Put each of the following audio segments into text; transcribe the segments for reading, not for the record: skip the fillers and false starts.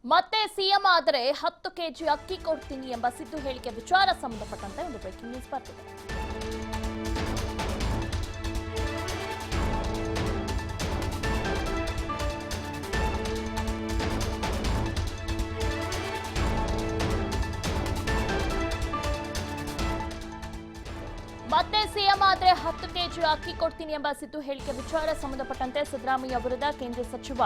ಮತ್ತೆ ಸಿಎಂ ಆದರೆ 10 ಕೆಜಿ ಅಕ್ಕಿ ಕೊಡ್ತೀನಿ ಎಂಬ ಸಿದ್ದು ಹೇಳಿಕೆ ವಿಚಾರ ಸಂಬಂಧಪಟ್ಟಂತೆ ಒಂದು ಬ್ರೇಕಿಂಗ್ ನ್ಯೂಸ್ ಬರ್ತಿದೆ. ಮತ್ತೆ ಸಿಎಂ ಆದರೆ 10 ಕೆಜಿ ಅಕ್ಕಿ ಕೊಡ್ತೀನಿ ಎಂಬ ಸಿದ್ದು ಹೇಳಿಕೆ ವಿಚಾರ ಸಂಬಂಧಪಟ್ಟಂತೆ ಸಿದ್ದರಾಮಯ್ಯ ವಿರುದ್ಧ ಕೇಂದ್ರ ಸಚಿವ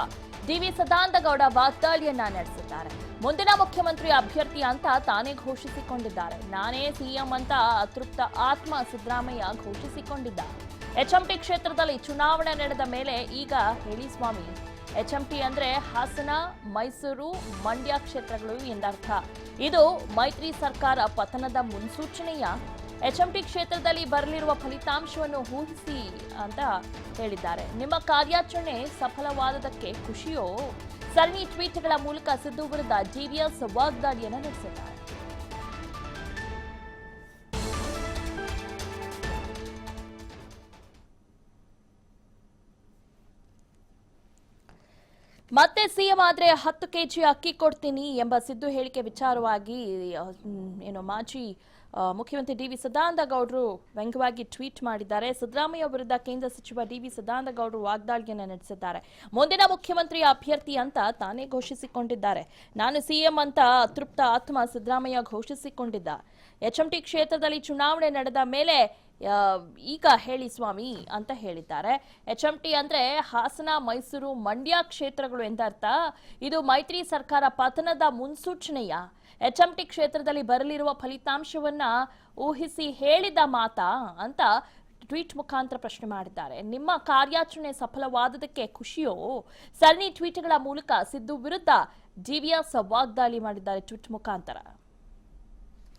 ಡಿ.ವಿ. ಸದಾನಂದಗೌಡ ವಾಗ್ದಾಳಿಯನ್ನ ನಡೆಸಿದ್ದಾರೆ. ಮುಂದಿನ ಮುಖ್ಯಮಂತ್ರಿ ಅಭ್ಯರ್ಥಿ ಅಂತ ತಾನೇ ಘೋಷಿಸಿಕೊಂಡಿದ್ದಾರೆ. ನಾನೇ ಸಿಎಂ ಅಂತ ಅತೃಪ್ತ ಆತ್ಮ ಸಿದ್ದರಾಮಯ್ಯ ಘೋಷಿಸಿಕೊಂಡಿದ್ದ. ಎಚ್ಎಂಟಿ ಕ್ಷೇತ್ರದಲ್ಲಿ ಚುನಾವಣೆ ನಡೆದ ಮೇಲೆ ಈಗ ಹೇಳಿ ಸ್ವಾಮಿ. ಎಚ್ಎಂಟಿ ಅಂದ್ರೆ ಹಾಸನ, ಮೈಸೂರು, ಮಂಡ್ಯ ಕ್ಷೇತ್ರಗಳು ಎಂದರ್ಥ. ಇದು ಮೈತ್ರಿ ಸರ್ಕಾರ ಪತನದ ಮುನ್ಸೂಚನೆಯ. ಎಚ್ಎಂಟಿ ಕ್ಷೇತ್ರದಲ್ಲಿ ಬರಲಿರುವ ಫಲಿತಾಂಶವನ್ನು ಊಹಿಸಿ ಅಂತ ಹೇಳಿದ್ದಾರೆ. ನಿಮ್ಮ ಕಾರ್ಯಾಚರಣೆ ಸಫಲವಾದದಕ್ಕೆ ಖುಷಿಯೋ? ಸರಣಿ ಟ್ವೀಟ್ಗಳ ಮೂಲಕ ಸಿದ್ದು ವಿರುದ್ಧ ಜೆಡಿಎಸ್ ವಾಗ್ದಾಳಿಯನ್ನು ನಡೆಸಿದ್ದಾರೆ. ಮತ್ತೆ ಸಿಎಂ ಆದ್ರೆ 10 ಕೆಜಿ ಅಕ್ಕಿ ಕೊಡ್ತೀನಿ ಎಂಬ ಸಿದ್ದು ಹೇಳಿಕೆ ವಿಚಾರವಾಗಿ ಮಾಜಿ ಮುಖ್ಯಮಂತ್ರಿ ಡಿ.ವಿ. ಸದಾನಂದಗೌಡರು ವ್ಯಂಗ್ಯವಾಗಿ ಟ್ವೀಟ್ ಮಾಡಿದ್ದಾರೆ. ಸಿದ್ದರಾಮಯ್ಯ ವಿರುದ್ಧ ಕೇಂದ್ರ ಸಚಿವ ಡಿ.ವಿ. ಸದಾನಂದಗೌಡರು ವಾಗ್ದಾಳಿಯನ್ನು ನಡೆಸಿದ್ದಾರೆ. ಮುಂದಿನ ಮುಖ್ಯಮಂತ್ರಿ ಅಭ್ಯರ್ಥಿ ಅಂತ ತಾನೇ ಘೋಷಿಸಿಕೊಂಡಿದ್ದಾರೆ. ನಾನು ಸಿಎಂ ಅಂತ ಅತೃಪ್ತ ಆತ್ಮ ಸಿದ್ದರಾಮಯ್ಯ ಘೋಷಿಸಿಕೊಂಡಿದ್ದ. ಎಚ್ಎಂಟಿ ಕ್ಷೇತ್ರದಲ್ಲಿ ಚುನಾವಣೆ ನಡೆದ ಮೇಲೆ ಈಗ ಹೇಳಿ ಸ್ವಾಮಿ ಅಂತ ಹೇಳಿದ್ದಾರೆ. ಎಚ್ಎಂಟಿ ಅಂದ್ರೆ ಹಾಸನ, ಮೈಸೂರು, ಮಂಡ್ಯ ಕ್ಷೇತ್ರಗಳು ಎಂದರ್ಥ. ಇದು ಮೈತ್ರಿ ಸರ್ಕಾರ ಪತನದ ಮುನ್ಸೂಚನೆಯ. ಎಚ್ಎಂಟಿ ಕ್ಷೇತ್ರದಲ್ಲಿ ಬರಲಿರುವ ಫಲಿತಾಂಶವನ್ನ ಊಹಿಸಿ ಹೇಳಿದ ಮಾತಾ ಅಂತ ಟ್ವೀಟ್ ಮುಖಾಂತರ ಪ್ರಶ್ನೆ ಮಾಡಿದ್ದಾರೆ. ನಿಮ್ಮ ಕಾರ್ಯಾಚರಣೆ ಸಫಲವಾದದಕ್ಕೆ ಖುಷಿಯೋ? ಸರಣಿ ಟ್ವೀಟ್ಗಳ ಮೂಲಕ ಸಿದ್ದು ವಿರುದ್ಧ ಜೆಡಿಎಸ್ ವಾಗ್ದಾಳಿ ಮಾಡಿದ್ದಾರೆ ಟ್ವೀಟ್ ಮುಖಾಂತರ.